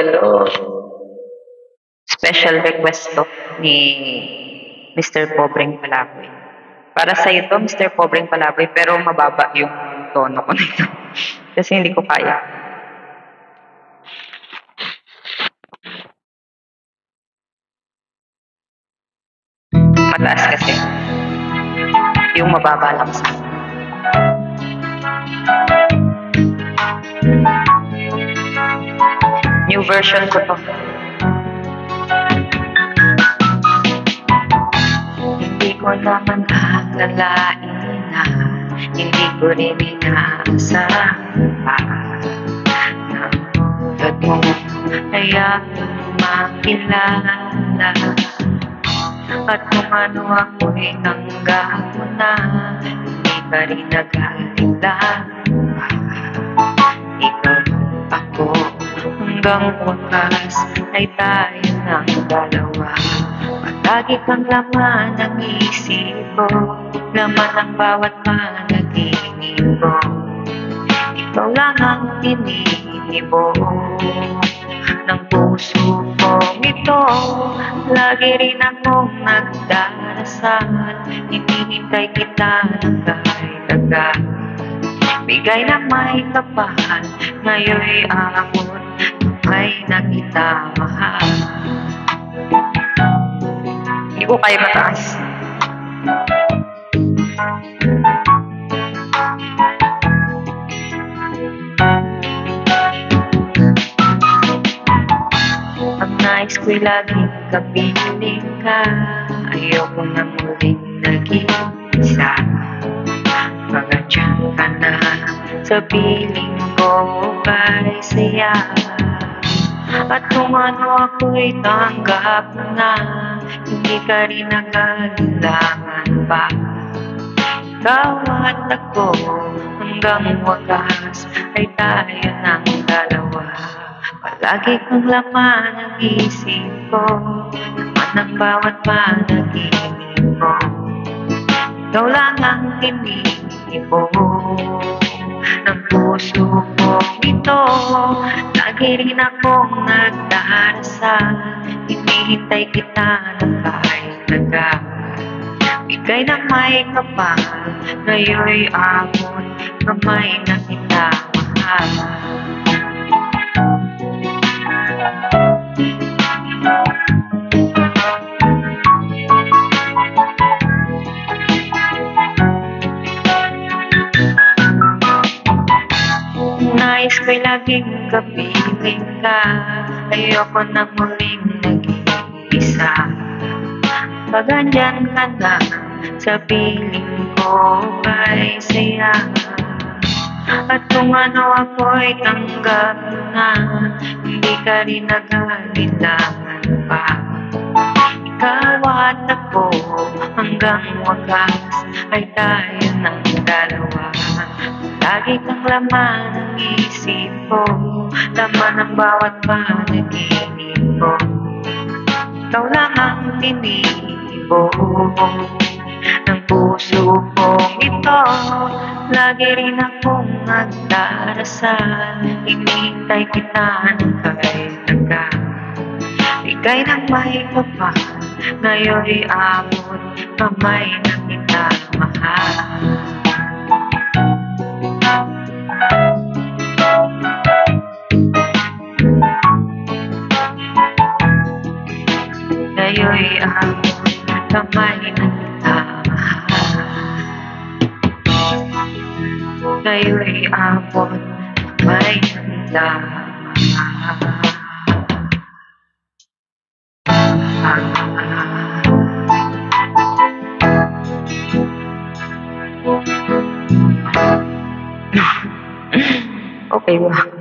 Hello. Special request to ni Mr. Pobreng Palaboy. Para sa ito, Mr. Pobreng Palaboy, pero mababa yung tono ko nito. Kasi hindi ko kaya. Mataas kasi. Yung mababa lang sa new version ko to. Hindi ko naman akalain na hindi ko rin inaasahan pa na tulad mo ay aking makilala. At kung ano ako'y tanggap mo na, hindi ka rin nag-alala. Ikaw, ako, hanggang wakas ay tayo ng dalawa. Palagi kang laman ng isip ko, laman ng bawat panaginip ko. Ikaw lang ang tinitibok ng puso kong ito. Lagi rin akong nagdarasal, hinihintay kita ng kahit agad. Bigay na may kapal, ngayon'y abot, may na kita mahal. Hindi ko kaya mataas. Ang nais ko'y laging kapiling ka, ayoko na muling nag-iisa. Pagandyan ka na sa piling ko kay saya. At kung ano ako'y tanggap na, hindi ka rin nag-alilangan pa. Ikaw at ako, hanggang wakas ay tayo ng dalawa. Palagi kang laman ng isip ko, laman ng bawat panaginip ko. Ikaw lang ang tinitibok ng puso ko ito. Lagi rin akong nagdarasal, hinihintay kita ng kahit agad. Bigay na may kapal, ngayon'y abot, kamay na kita mahal. Nais ko'y laging kapiling ka, ayoko na muling nag-iisa. Pag andyan ka na sa piling ko kay saya. At kung ano ako'y tanggap na, hindi ka rin nag-alilangan pa. Ikaw at ako, hanggang wakas ay tayo ng dalawa. Lagi kang laman ng isip ko, laman ng bawat panaginip ko. Ikaw lang ang tinitibok ng puso kong ito. Lagi rin akong nagdarasal, hinihintay kita ng kahit agad. Bigay ng may kapal, ngayon'y abot, kamay na kita mahal. Ngayon'y abot, kamay na kita mahal. Ngayon'y abot, kamay na kita mahal. Okay ba?